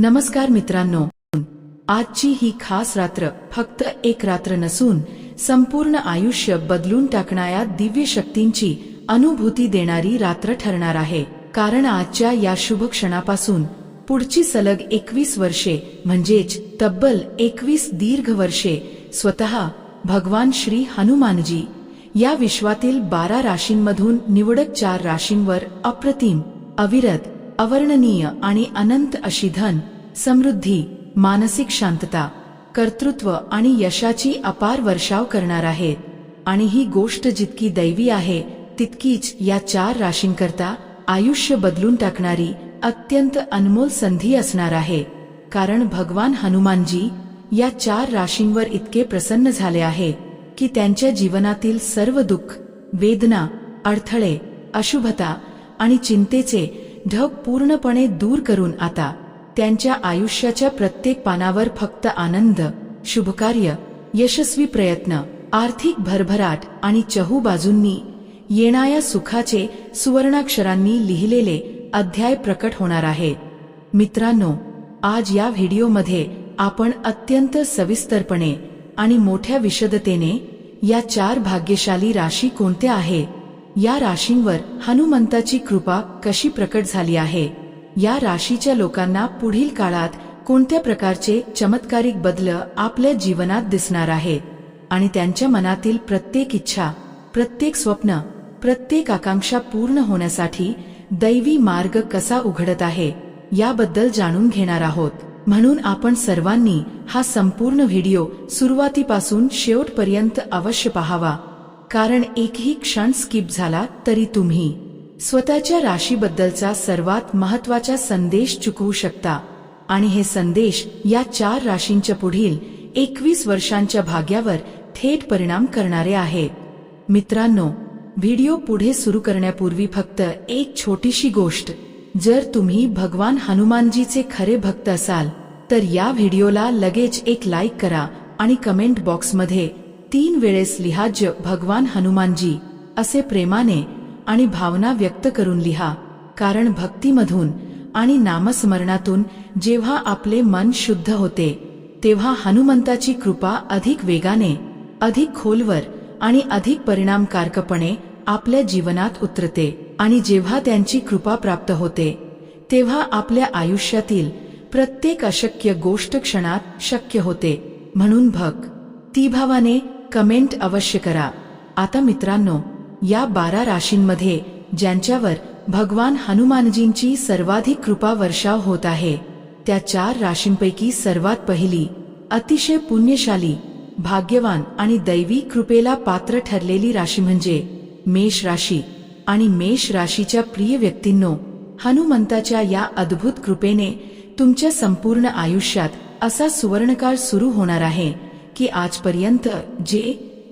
नमस्कार मित्रांनो, आजची ही खास रात्र फक्त एक रात्र नसून संपूर्ण आयुष्य बदलून टाकणाऱ्या दिव्य शक्तींची अनुभूती देणारी रात्र ठरणार आहे। कारण आजच्या या शुभ क्षणापासून पुढची सलग 21 वर्षे म्हणजेच तब्बल 21 दीर्घ वर्षे स्वतः भगवान श्री हनुमानजी या विश्वातील 12 राशींमधून निवडक 4 राशींवर अप्रतिम, अविरत, अवर्णनीय आणि अनंत अशी धन, समृद्धी, मानसिक शांतता, कर्तृत्व आणि यशाची अपार वर्षाव करणार आहेत। आणि ही गोष्ट जितकी दैवी आहे तितकीच या 4 राशींकरता आयुष्य बदलून टाकणारी अत्यंत अनमोल संधी असणार आहे। कारण भगवान हनुमानजी या 4 राशींवर इतके प्रसन्न झाले आहे की त्यांच्या जीवनातील सर्व दुःख, वेदना, अडथळे, अशुभता आणि चिंतेचे ढग पूर्णपणे दूर करून आता त्यांच्या आयुष्याच्या प्रत्येक पानावर फक्त आनंद, शुभकार्य, यशस्वी प्रयत्न, आर्थिक भरभराट आणि चहूबाजूंनी येणाऱ्या सुखाचे सुवर्णाक्षरांनी लिहिलेले अध्याय प्रकट होणार आहेत। मित्रांनो, आज या व्हिडिओमध्ये आपण अत्यंत सविस्तरपणे आणि मोठ्या विशदतेने या 4 भाग्यशाली राशी कोणत्या आहे, या राशींवर हनुमंताची कृपा कशी प्रकट झाली आहे, या राशीच्या लोकांना पुढील काळात कोणत्या प्रकारचे चमत्कारिक बदल आपल्या जीवनात दिसणार आहेत आणि त्यांच्या मनातील प्रत्येक इच्छा, प्रत्येक स्वप्न, प्रत्येक आकांक्षा पूर्ण होण्यासाठी दैवी मार्ग कसा उघडत आहे याबद्दल जाणून घेणार आहोत। म्हणून आपण सर्वांनी हा संपूर्ण व्हिडिओ सुरुवातीपासून शेवटपर्यंत अवश्य पाहावा, कारण एकही क्षण स्किप झाला तरी तुम्ही स्वतःच्या राशीबद्दलचा सर्वात महत्त्वाचा संदेश चुकवू शकता। आणि हे संदेश या 4 राशींच्या पुढील 21 वर्षांच्या भाग्यावर थेट परिणाम करणारे आहेत। मित्रांनो, व्हिडिओ पुढे सुरू करण्यापूर्वी फक्त एक छोटीशी गोष्ट, जर तुम्ही भगवान हनुमानजीचे खरे भक्त असाल तर या व्हिडिओला लगेच एक लाईक करा आणि कमेंट बॉक्समध्ये 3 वेळेस लिहा जय भगवान हनुमानजी असे प्रेमाने आणि भावना व्यक्त करून लिहा। कारण भक्तीमधून आणि नामस्मरणातून जेव्हा आपले मन शुद्ध होते तेव्हा हनुमंताची कृपा अधिक वेगाने, अधिक खोलवर आणि अधिक परिणामकारकपणे आपल्या जीवनात उतरते। आणि जेव्हा त्यांची कृपा प्राप्त होते तेव्हा आपल्या आयुष्यातील प्रत्येक अशक्य गोष्ट क्षणात शक्य होते। म्हणून भक्तिभावाने कमेंट अवश्य करा। आता मित्रांनो, या 12 राशींमध्ये ज्यांच्यावर भगवान हनुमानजींची सर्वाधिक कृपा वर्षाव होत आहे त्या 4 राशींपैकी सर्वात पहिली, अतिशय पुण्यशाली, भाग्यवान आणि दैवी कृपेला पात्र ठरलेली राशी म्हणजे मेष राशी। आणि मेष राशीच्या प्रिय व्यक्तींनो, हनुमंताच्या या अद्भुत कृपेने तुमच्या संपूर्ण आयुष्यात असा सुवर्णकाळ सुरू होणार आहे की आजपर्यंत जे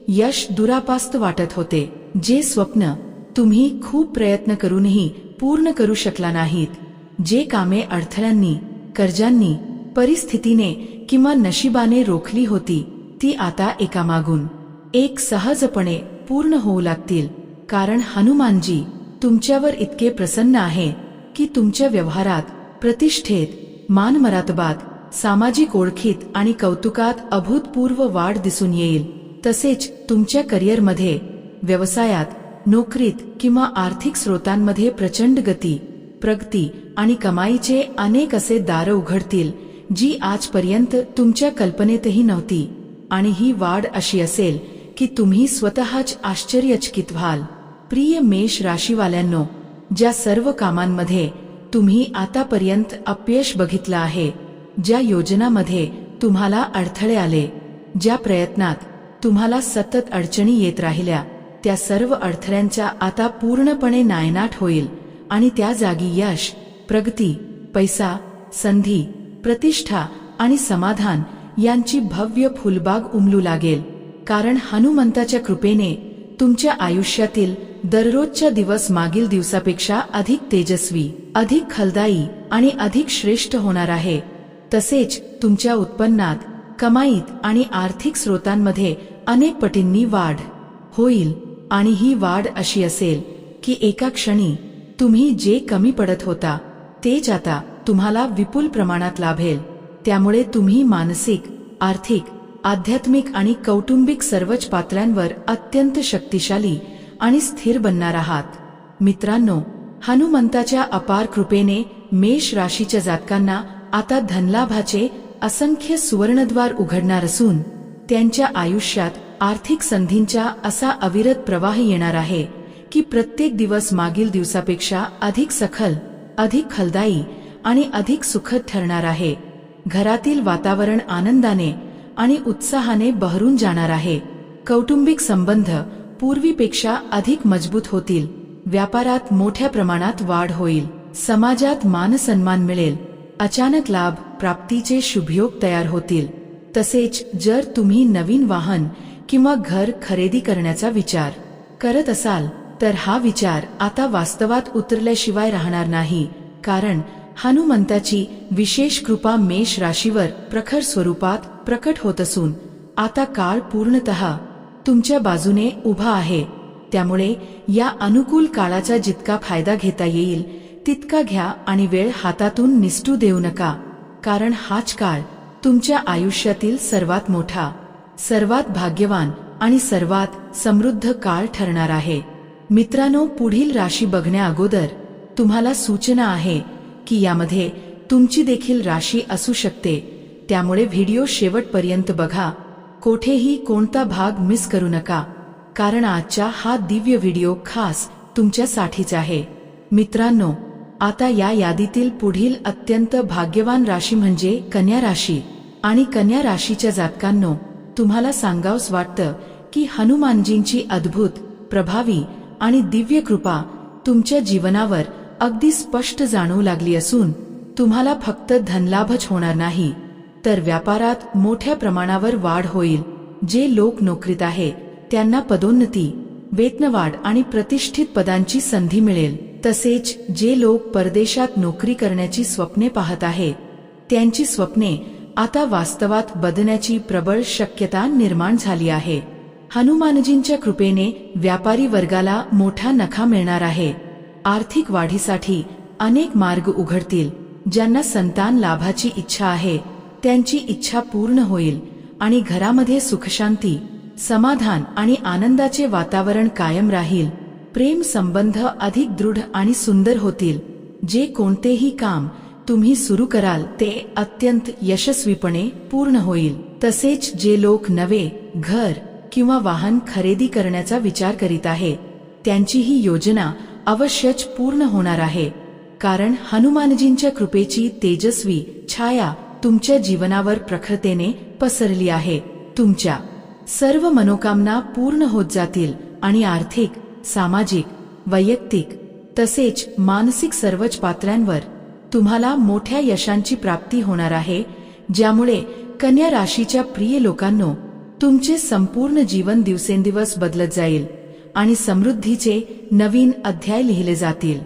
यश दुरापास्त वाटत होते, जे स्वप्न तुम्ही खूप प्रयत्न करूनही पूर्ण करू शकला नाहीत, जे कामे अडथळ्यांनी, कर्जांनी, परिस्थितीने किंवा नशिबाने रोखली होती, ती आता एकामागून एक सहजपणे पूर्ण होऊ लागतील। कारण हनुमानजी तुमच्यावर इतके प्रसन्न आहे की तुमच्या व्यवहारात, प्रतिष्ठेत, मानमरातबात, सामाजिक ओळखीत आणि कौतुकात अभूतपूर्व वाढ दिसून येईल। तसेच तुमच्या करिअरमध्ये, व्यवसायात, नोकरीत किंवा आर्थिक स्रोतांमध्ये प्रचंड गती, प्रगती आणि कमाईचे अनेक असे दार उघडतील जी आजपर्यंत तुमच्या कल्पनेतही नव्हती। आणि ही वाढ अशी असेल की तुम्ही स्वतःच आश्चर्यचकित व्हाल। प्रिय मेष राशीवाल्यांनो, ज्या सर्व कामांमध्ये तुम्ही आतापर्यंत अपयश बघितलं आहे, ज्या योजनांमध्ये तुम्हाला अडथळे आले, ज्या प्रयत्नात तुम्हाला सतत अडचणी येत राहिल्या, त्या सर्व अडथळ्यांचा आता पूर्णपणे नायनाट होईल आणि त्या जागी यश, प्रगती, पैसा, संधी, प्रतिष्ठा आणि समाधान यांची भव्य फुलबाग उमलू लागेल। कारण हनुमंताच्या कृपेने तुमच्या आयुष्यातील दररोजचा दिवस मागील दिवसापेक्षा अधिक तेजस्वी, अधिक फलदायी आणि अधिक श्रेष्ठ होणार आहे। तसेच तुमच्या उत्पन्नात, कमाईत आणि आर्थिक स्रोतांमध्ये अनेक पटींनी वाढ होईल। आणि ही वाढ अशी असेल की एका क्षणी तुम्ही जे कमी पडत होता तेच आता तुम्हाला विपुल प्रमाणात लाभेल। त्यामुळे तुम्ही मानसिक, आर्थिक, आध्यात्मिक आणि कौटुंबिक सर्वच पातळ्यांवर अत्यंत शक्तिशाली आणि स्थिर बनणार आहात। मित्रांनो, हनुमंताच्या अपार कृपेने मेष राशीच्या जातकांना आता धनलाभाचे असंख्य सुवर्णद्वार उघडणार असून त्यांच्या आयुष्यात आर्थिक संधींचा असा अविरत प्रवाह येणार आहे की प्रत्येक दिवस मागील दिवसापेक्षा अधिक सखल, अधिक फलदायी आणि अधिक सुखद ठरणार आहे। घरातील वातावरण आनंदाने आणि उत्साहाने बहरून जाणार आहे। कौटुंबिक संबंध पूर्वीपेक्षा अधिक मजबूत होतील। व्यापारात मोठ्या प्रमाणात वाढ होईल। समाजात मानसन्मान मिळेल। अचानक लाभ प्राप्तीचे शुभयोग तयार होतील। तसेच जर तुम्ही नवीन वाहन किंवा घर खरेदी करण्याचा विचार करत असाल तर हा विचार आता वास्तवात उतरल्याशिवाय राहणार नाही, कारण हनुमंताची विशेष कृपा मेष राशीवर प्रखर स्वरूपात प्रकट होत असून आता काळ पूर्णतः तुमच्या बाजूने उभा आहे। त्यामुळे या अनुकूल काळाचा जितका फायदा घेता येईल तितका घ्या आणि वेळ हातातून निसटू देऊ नका, कारण हाच काळ तुमच्या आयुष्यातील सर्वात मोठा, सर्वात भाग्यवान आणि सर्वात समृद्ध काळ ठरणार आहे। मित्रांनो, पुढील राशी बघण्या अगोदर तुम्हाला सूचना आहे की यामध्ये तुमची देखील राशी असू शकते, त्यामुळे व्हिडिओ शेवटपर्यंत बघा। कोठेही कोणता भाग मिस करू नका, कारण आजचा हा दिव्य व्हिडिओ खास तुमच्यासाठीच आहे। मित्रांनो, आता या यादीतील पुढील अत्यंत भाग्यवान राशी म्हणजे कन्या राशी। आणि कन्या राशीच्या जातकांनो, तुम्हाला सांगावंस वाटतं की हनुमानजींची अद्भुत, प्रभावी आणि दिव्य कृपा तुमच्या जीवनावर अगदी स्पष्ट जाणवू लागली असून तुम्हाला फक्त धनलाभच होणार नाही, तर व्यापारात मोठ्या प्रमाणावर वाढ होईल। जे लोक नोकरीत आहेत त्यांना पदोन्नती, वेतनवाढ आणि प्रतिष्ठित पदांची संधी मिळेल। तसेच जे लोक परदेशात नोकरी करण्याची स्वप्ने पाहत आहेत त्यांची स्वप्ने आता वास्तवात बदलण्याची प्रबळ शक्यता निर्माण झाली आहे। हनुमानजींच्या कृपेने व्यापारी वर्गाला मोठा नफा मिळणार आहे। आर्थिक वाढीसाठी अनेक मार्ग उघडतील। ज्यांना संतान लाभाची इच्छा आहे त्यांची इच्छा पूर्ण होईल आणि घरामध्ये सुखशांती, समाधान आणि आनंदाचे वातावरण कायम राहील। प्रेम संबंध अधिक दृढ आणि सुंदर होतील। जे कोणतेही काम तुम्ही सुरू कराल ते अत्यंत यशस्वीपणे पूर्ण होईल। तसेच जे लोक नवे घर किंवा वाहन खरेदी करण्याचा विचार करीत आहेत त्यांची ही योजना अवश्यच पूर्ण होणार आहे, कारण हनुमानजींच्या कृपेची तेजस्वी छाया तुमच्या जीवनावर प्रखरतेने पसरली आहे। तुमच्या सर्व मनोकामना पूर्ण होत जातील आणि आर्थिक, सामाजिक, वैयक्तिक तसेच मानसिक सर्वच पातळ्यांवर तुम्हाला मोठ्या यशांची प्राप्ती होणार आहे, ज्यामुळे कन्या राशीच्या प्रिय लोकांनो, तुमचे संपूर्ण जीवन दिवसेंदिवस बदलत जाईल आणि समृद्धीचे नवीन अध्याय लिहिले जातील।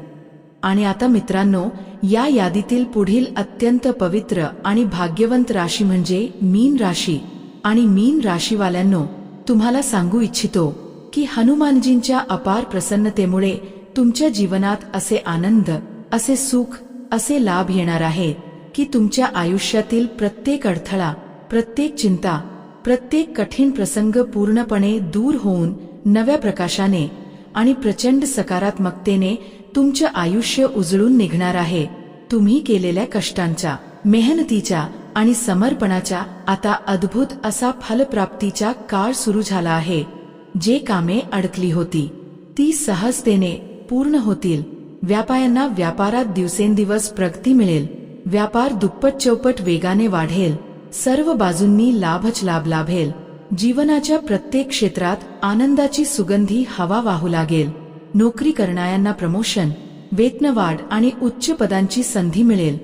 आणि आता मित्रांनो, या यादीतील पुढील अत्यंत पवित्र आणि भाग्यवंत राशी म्हणजे मीन राशी। आणि मीन राशीवाल्यांनो, तुम्हाला सांगू इच्छितो की हनुमानजींच्या अपार प्रसन्नतेमुळे तुमच्या जीवनात असे आनंद, असे सुख, असे लाभ येणार आहे की तुमच्या आयुष्यातील प्रत्येक अडथळा, प्रत्येक चिंता, प्रत्येक कठीण प्रसंग पूर्णपणे दूर होऊन नव्या प्रकाशाने आणि प्रचंड सकारात्मकतेने तुमचे आयुष्य उजळून निघणार आहे। तुम्ही केलेल्या कष्टांच्या, मेहनतीच्या आणि समर्पणाचा आता अद्भुत असा फलप्राप्तीचा काळ सुरू झाला आहे। जे कामे अडकली होती ती सहजतेने पूर्ण होतील। व्यापाऱ्यांना व्यापारात दिवसेंदिवस प्रगती मिळेल। व्यापार दुप्पट चौपट वेगाने वाढेल। सर्व बाजूंनी लाभच लाभ लाभेल। जीवनाच्या प्रत्येक क्षेत्रात आनंदाची सुगंधी हवा वाहू लागेल। नोकरी करणाऱ्यांना प्रमोशन, वेतनवाढ आणि उच्च पदांची संधी मिळेल।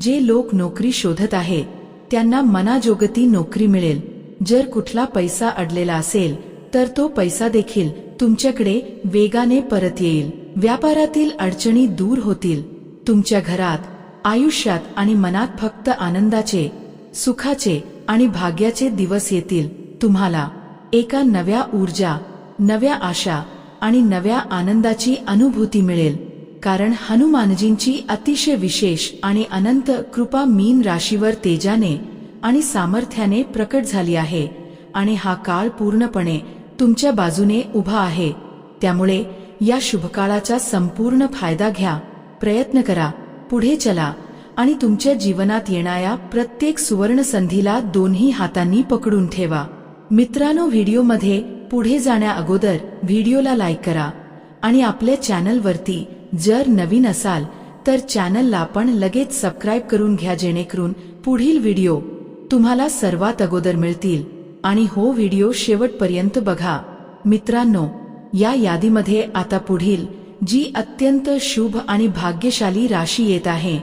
जे लोक नोकरी शोधत आहेत त्यांना मनाजोगती नोकरी मिळेल। जर कुठला पैसा अडलेला असेल तर तो पैसा देखील तुमच्याकडे वेगाने परत येईल। व्यापारातील अडचणी दूर होतील। तुमच्या घरात, आयुष्यात आणि मनात फक्त आनंदाचे, सुखाचे आणि भाग्याचे दिवस येतील। तुम्हाला एका नव्या ऊर्जा, नव्या आशा आणि नव्या आनंदाची अनुभूती मिळेल, कारण हनुमानजींची अतिशय विशेष आणि अनंत कृपा मीन राशीवर तेजाने आणि सामर्थ्याने प्रकट झाली आहे आणि हा काळ पूर्णपणे तुमच्या बाजूने उभा आहे। त्यामुळे या शुभकाळाचा संपूर्ण फायदा घ्या, प्रयत्न करा, पुढे चला आणि तुमच्या जीवनात येणाऱ्या प्रत्येक सुवर्ण संधीला दोन्ही हातांनी पकडून ठेवा। मित्रांनो, व्हिडिओमध्ये पुढे जाण्या अगोदर व्हिडिओला लाईक करा आणि आपल्या चॅनलवरती जर नवीन असाल तर चॅनलला पण लगेच सबस्क्राईब करून घ्या, जेणेकरून पुढील व्हिडिओ तुम्हाला सर्वात अगोदर मिळतील। आणि हो, व्हिडिओ शेवटपर्यंत बघा। मित्रांनो, या यादीमध्ये आता पुढील जी अत्यंत शुभ आणि भाग्यशाली राशी येत आहे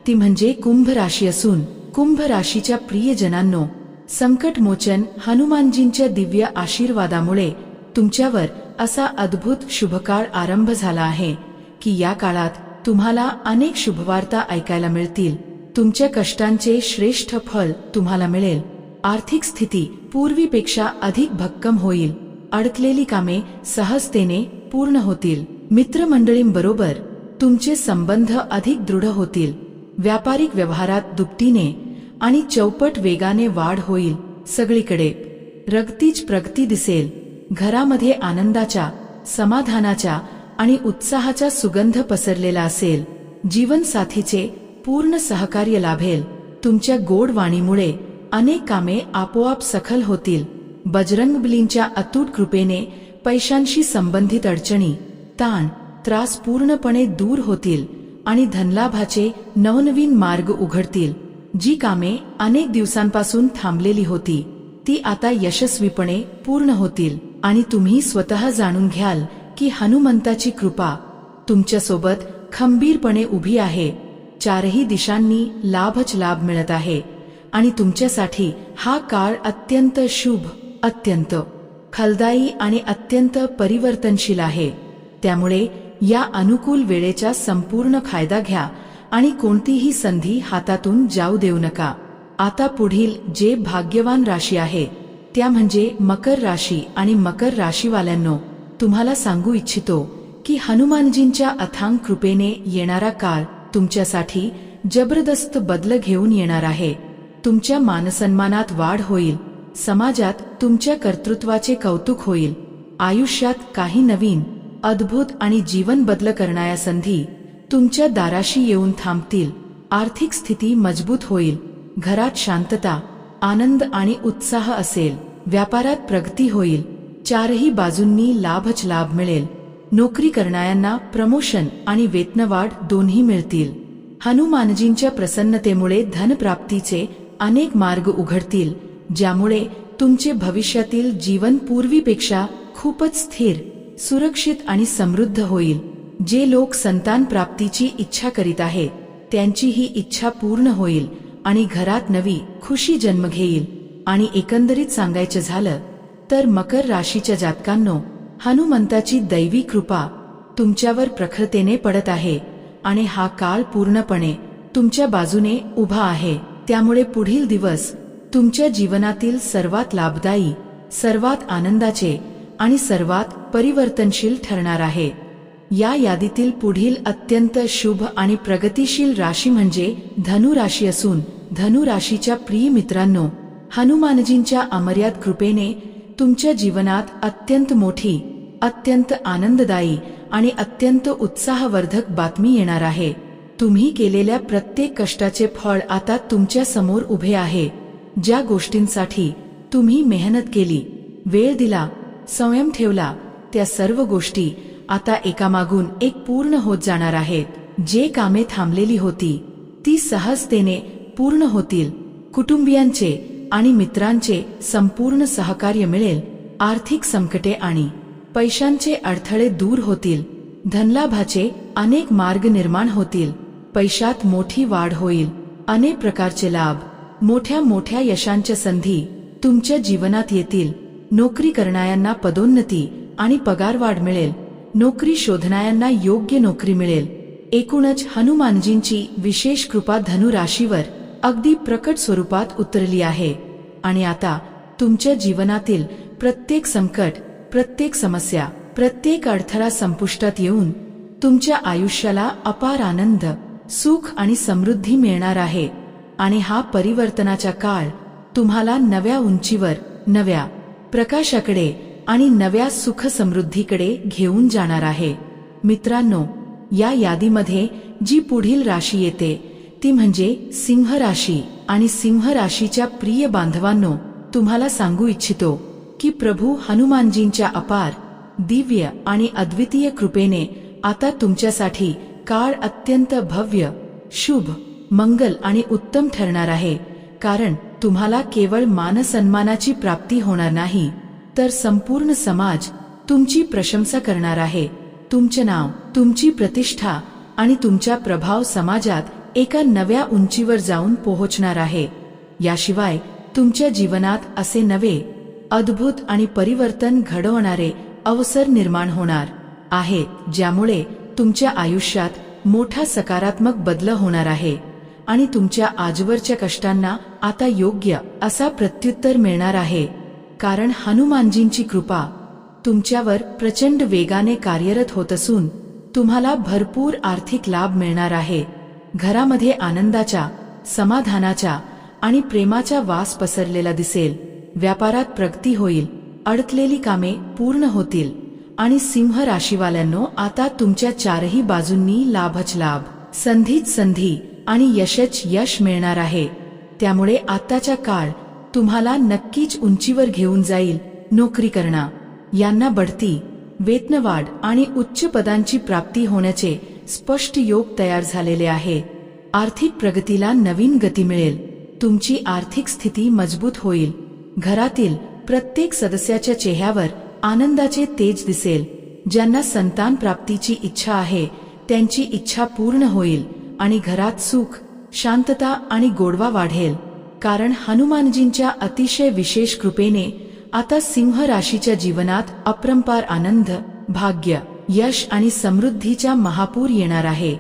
ती म्हणजे कुंभ राशी असून, कुंभ राशीच्या प्रियजनांनो, संकटमोचन हनुमानजींच्या दिव्य आशीर्वादामुळे तुमच्यावर असा अद्भुत शुभकाळ आरंभ झाला आहे की या काळात तुम्हाला अनेक शुभवार्ता ऐकायला मिळतील। तुमच्या कष्टांचे श्रेष्ठ फळ तुम्हाला मिळेल। आर्थिक स्थिती पूर्वीपेक्षा अधिक भक्कम होईल। अडकलेली कामे सहजतेने पूर्ण होतील। मित्रमंडळींबरोबर तुमचे संबंध अधिक दृढ होतील। व्यापारिक व्यवहारात दुपटीने आणि चौपट वेगाने वाढ होईल। सगळीकडे रगतीच प्रगती दिसेल। घरामध्ये आनंदाच्या, समाधानाच्या आणि उत्साहाचा सुगंध पसरलेला असेल। जीवनसाथीचे पूर्ण सहकार्य लाभेल। तुमच्या गोड वाणीमुळे अनेक कामे आपोआप सफल होतील। बजरंगबलींच्या अतूट कृपेने पैशांशी संबंधित अडचणी, ताण, त्रास पूर्णपणे दूर होतील आणि धनलाभाचे नवनवीन मार्ग उघडतील। जी कामे अनेक दिवसांपासून थांबलेली होती ती आता यशस्वीपणे पूर्ण होतील आणि तुम्ही स्वतः जाणून घ्याल की हनुमंताची कृपा तुमच्यासोबत खंबीरपणे उभी आहे। चारही दिशांनी लाभच लाभ मिळत आहे आणि तुमच्यासाठी हा काळ अत्यंत शुभ, अत्यंत फलदायी आणि अत्यंत परिवर्तनशील आहे। त्यामुळे या अनुकूल वेळेचा संपूर्ण फायदा घ्या आणि कोणतीही संधी हातातून जाऊ देऊ नका। आता पुढील जे भाग्यवान राशी आहे त्या म्हणजे मकर राशी आणि मकर राशीवाल्यांनो, तुम्हाला सांगू इच्छितो की हनुमानजींच्या अथांग कृपेने येणारा काळ तुमच्यासाठी जबरदस्त बदल घेऊन येणार आहे। तुमच्या मानसन्मानात वाढ होईल। समाजात तुमच्या कर्तृत्वाचे कौतुक होईल। आयुष्यात काही नवीन, अद्भुत आणि जीवन बदल करणाऱ्या संधी तुमच्या दाराशी येऊन थांबतील। आर्थिक स्थिती मजबूत होईल। घरात शांतता, आनंद आणि उत्साह असेल। व्यापारात प्रगती होईल। चारही बाजूंनी लाभच लाभ मिळेल। नोकरी करणाऱ्यांना प्रमोशन आणि वेतनवाढ दोन्ही मिळतील। हनुमानजींच्या प्रसन्नतेमुळे धनप्राप्तीचे अनेक मार्ग उघडतील, ज्यामुळे तुमचे भविष्यातील जीवन पूर्वीपेक्षा खूपच स्थिर, सुरक्षित आणि समृद्ध होईल। जे लोक संतान प्राप्तीची इच्छा करीत आहेत त्यांची ही इच्छा पूर्ण होईल आणि घरात नवी खुशी जन्म घेईल। आणि एकंदरीत सांगायचं झालं तर मकर राशीच्या जातकांनो, हनुमंताची दैवी कृपा तुमच्यावर प्रखरतेने पडत आहे आणि हा काळ पूर्णपणे तुमच्या बाजूने उभा आहे। त्यामुळे पुढील दिवस तुमच्या जीवनातील सर्वात लाभदायी, सर्वात आनंदाचे आणि सर्वात परिवर्तनशील ठरणार आहे। या यादीतील पुढील अत्यंत शुभ आणि प्रगतिशील राशी म्हणजे धनु राशी असून, धनु राशीच्या प्रिय मित्रांनो, हनुमानजींच्या अमर्याद कृपेने तुमच्या जीवनात अत्यंत मोठी, अत्यंत आनंददायी आणि अत्यंत उत्साहवर्धक बातमी येणार आहे। तुम्ही केलेल्या प्रत्येक कष्टाचे फळ आता तुमच्या समोर उभे आहे। ज्या गोष्टींसाठी तुम्ही मेहनत केली, वेळ दिला, संयम ठेवला, त्या सर्व गोष्टी आता एकामागून एक पूर्ण होत जाणार आहेत। जे कामे थांबलेली होती ती सहजतेने पूर्ण होतील। कुटुंबियांचे आणि मित्रांचे संपूर्ण सहकार्य मिळेल। आर्थिक संकटे आणि पैशांचे अडथळे दूर होतील। धनलाभाचे अनेक मार्ग निर्माण होतील। पैशात मोठी वाढ होईल। अनेक प्रकारचे लाभ, मोठ्या मोठ्या यशांच्या संधी तुमच्या जीवनात येतील। नोकरी करणाऱ्यांना पदोन्नती आणि पगारवाढ मिळेल। नोकरी शोधणाऱ्यांना योग्य नोकरी मिळेल। एकूणच हनुमानजींची विशेष कृपा धनु राशीवर अगदी प्रकट स्वरूपात उतरली आहे आणि आता तुमच्या जीवनातील प्रत्येक संकट, प्रत्येक समस्या, प्रत्येक अडथळा संपुष्टात येऊन तुमच्या आयुष्याला अपार आनंद, सुख आणि समृद्धी मिळणार आहे. आणि हा परिवर्तनाचा काळ तुम्हाला नव्या उंचीवर, नव्या प्रकाशाकडे आणि नव्या सुख समृद्धीकडे घेऊन जाणार आहे. मित्रांनो, या यादीमध्ये जी पुढील राशी येते ती म्हणजे सिंह राशी. आणि सिंह राशीच्या प्रिय बांधवांनो, तुम्हाला सांगू इच्छितो की प्रभू हनुमानजींच्या अपार, दिव्य आणि अद्वितीय कृपेने आता तुमच्यासाठी काळ अत्यंत भव्य, शुभ, मंगल आणि उत्तम ठरणार आहे. कारण तुम्हाला केवळ मानसन्मानाची प्राप्ती होणार नाही, तर संपूर्ण समाज तुमची प्रशंसा करणार आहे. तुमचे नाव, तुमची प्रतिष्ठा आणि तुमचा प्रभाव समाजात एका नव्या उंचीवर जाऊन पोहोचणार आहे. याशिवाय तुमच्या जीवनात असे नवे, अद्भुत आणि परिवर्तन घडवणारे अवसर निर्माण होणार आहेत, ज्यामुळे तुमच्या आयुष्यात मोठा सकारात्मक बदल होणार आहे. आणि तुमच्या आजवरच्या कष्टांना आता योग्य असा प्रत्युत्तर मिळणार आहे. कारण हनुमानजींची कृपा तुमच्यावर प्रचंड वेगाने कार्यरत होत असून तुम्हाला भरपूर आर्थिक लाभ मिळणार आहे. घरामध्ये आनंदाचा, समाधानाचा आणि प्रेमाचा वास पसरलेला दिसेल. व्यापारात प्रगती होईल, अडकलेली कामे पूर्ण होतील. आणि सिंह राशीवाल्यांनो, आता तुमच्या चारही बाजूंनी लाभच लाभ, संधीच संधी आणि यशच यश मिळणार आहे. त्यामुळे आताचा काळ तुम्हाला नक्कीच उंचीवर घेऊन जाईल. नोकरी करणार यांना बढती, वेतनवाढ आणि उच्च पदांची प्राप्ती होण्याचे स्पष्ट योग तयार झालेले आहे. आर्थिक प्रगतीला नवीन गती मिळेल. तुमची आर्थिक स्थिती मजबूत होईल. घरातील प्रत्येक सदस्याच्या चेहऱ्यावर आनंदाचे तेज दिसेल. ज्यांना संतान प्राप्तीची इच्छा आहे त्यांची इच्छा पूर्ण होईल. आणि घरात सुख, शांतता आणि गोडवा वाढेल. कारण हनुमानजींच्या अतिशय विशेष कृपेने आता सिंह राशीच्या जीवनात अपरंपार आनंद, भाग्य, यश आणि समृद्धीचा महापूर येणार आहे.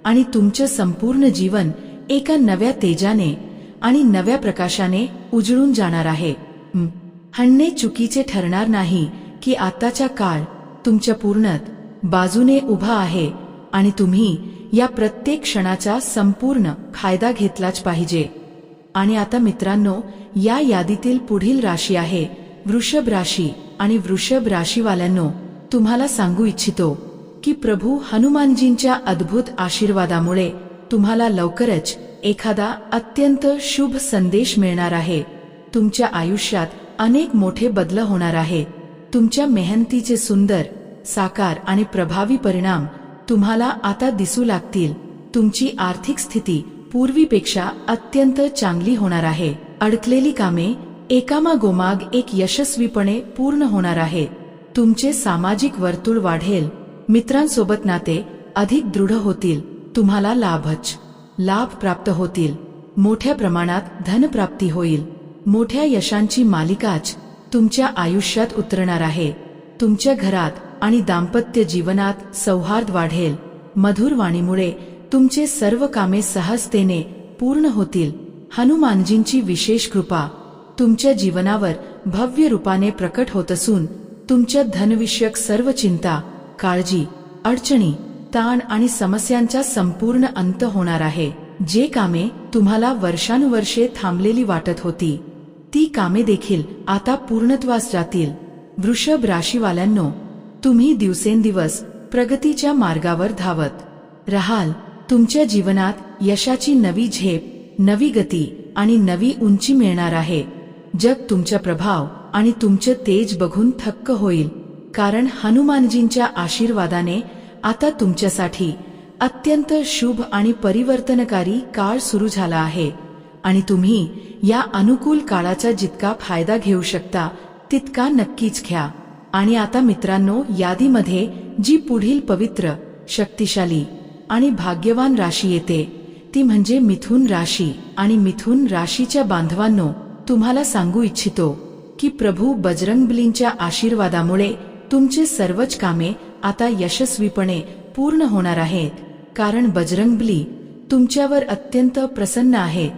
आणि तुमचे संपूर्ण जीवन एका नव्या तेजाने आणि नव्या प्रकाशाने उजळून जाणार आहे. म्हणणे चुकीचे ठरणार नाही की आताचा काळ तुमच्या पूर्ण बाजूने उभा आहे आणि तुम्ही या प्रत्येक क्षणाचा संपूर्ण फायदा घेतलाच पाहिजे. आणि आता मित्रांनो, या यादीतील पुढील राशी आहे वृषभ राशी. आणि वृषभ राशीवाल्यांनो, तुम्हाला सांगू इच्छितो की प्रभू हनुमानजींच्या अद्भुत आशीर्वादामुळे तुम्हाला लवकरच एखादा अत्यंत शुभ संदेश मिळणार आहे. तुमच्या आयुष्यात अनेक मोठे बदल होणार आहे. तुमच्या मेहनतीचे सुंदर, साकार आणि प्रभावी परिणाम तुम्हाला आता दिसू लागतील. तुमची आर्थिक स्थिती पूर्वीपेक्षा अत्यंत चांगली होणार आहे. अडकलेली कामे एकामागोमाग एक यशस्वीपणे पूर्ण होणार आहे. तुमचे सामाजिक वर्तुळ वाढेल. मित्रांसोबत नाते अधिक दृढ होतील. तुम्हाला लाभच लाभ प्राप्त होतील. मोठ्या प्रमाणात धनप्राप्ती होईल. मोठ्या यशांची मालिकाच तुमच्या आयुष्यात उतरणार आहे. तुमच्या घरात आणि दाम्पत्य जीवनात सौहार्द वाढेल. मधुर वाणीमुळे तुमचे सर्व कामे सहजतेने पूर्ण होतील. हनुमानजींची विशेष कृपा तुमच्या जीवनावर भव्य रूपाने प्रकट होत असून तुमच्या धनविषयक सर्व चिंता, काळजी, अडचणी, ताण आणि समस्यांचा संपूर्ण अंत होणार आहे. जे कामे तुम्हाला वर्षानुवर्षे थांबलेली वाटत होती, ती कामे देखील आता पूर्णत्वास जातील. वृषभ राशीवाल्यांनो, तुम्ही दिवसेंदिवस प्रगतीच्या मार्गावर धावत राहाल. तुमच्या जीवनात यशाची नवी झेप, नवी गती आणि नवी उंची मिळणार आहे. जग तुमचा प्रभाव आणि तुमचे तेज बघून थक्क होईल. कारण हनुमानजींच्या आशीर्वादाने आता तुमच्यासाठी अत्यंत शुभ आणि परिवर्तनकारी काळ सुरू झाला आहे. आणि तुम्ही या अनुकूल काळाचा जितका फायदा घेऊ शकता तितका नक्कीच घ्या. आणि आता मित्रांनो, यादीमध्ये जी पुढील पवित्र, शक्तिशाली आणि भाग्यवान राशी येते ती म्हणजे मिथुन राशी. आणि मिथुन राशीच्या बांधवांनो, तुम्हाला सांगू इच्छितो की प्रभू बजरंगबलींच्या आशीर्वादामुळे तुमचे सर्वच कामे आता यशस्वीपणे पूर्ण होणार आहेत. कारण बजरंगबली तुमच्यावर अत्यंत प्रसन्न आहे.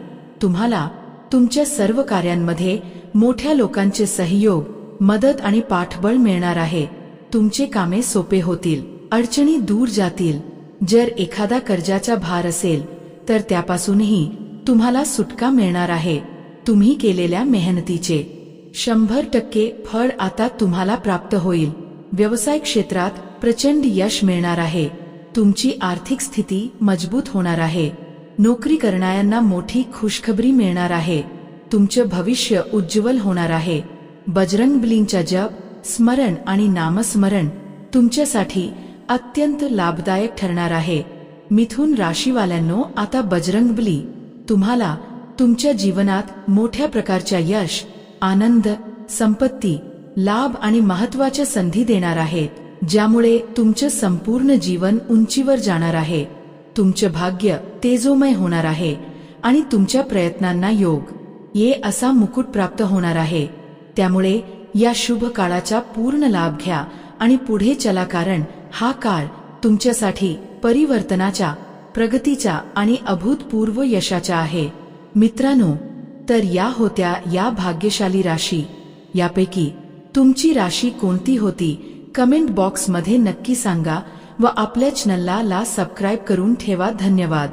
तुम्हाला तुमच्या सर्व कार्यांमध्ये मोठ्या लोकांचे सहयोग, मदत आणि पाठबळ मिळणार आहे. तुमचे कामे सोपे होतील. अडचणी दूर जातील. जर एखादा कर्जाचा भार असेल तर त्यापासूनही तुम्हाला सुटका मिळणार आहे. तुम्ही केलेल्या मेहनतीचे 100% फळ आता तुम्हाला प्राप्त होईल. व्यवसाय क्षेत्रात प्रचंड यश मिळणार आहे. तुमची आर्थिक स्थिती मजबूत होणार आहे. नोकरी करणाऱ्यांना मोठी खुशखबरी मिळणार आहे. तुमचे भविष्य उज्ज्वल होणार आहे. बजरंगबलींचा जप, स्मरण आणि नामस्मरण तुमच्यासाठी अत्यंत लाभदायक ठरणार आहे. मिथुन राशीवाल्यांनो, आता बजरंगबली तुम्हाला तुमच्या जीवनात मोठ्या प्रकारच्या यश, आनंद, संपत्ती, लाभ आणि महत्त्वाच्या संधी देणार आहेत, ज्यामुळे तुमचे संपूर्ण जीवन उंचीवर जाणार आहे. तुमचे भाग्य तेजोमय होणार आहे आणि तुमच्या प्रयत्नांना योग असा मुकुट प्राप्त होणार आहे. त्यामुळे या शुभ काळाचा पूर्ण लाभ घ्या आणि पुढे चला, कारण हा काळ तुमच्यासाठी परिवर्तनाचा, प्रगतीचा आणि अभूतपूर्व यशाचा आहे. मित्रांनो, तर या होत्या या भाग्यशाली राशी. यापैकी तुमची राशी कोणती होती कमेंट बॉक्समध्ये नक्की सांगा व आपल्या चॅनलला सबस्क्राइब करून ठेवा. धन्यवाद.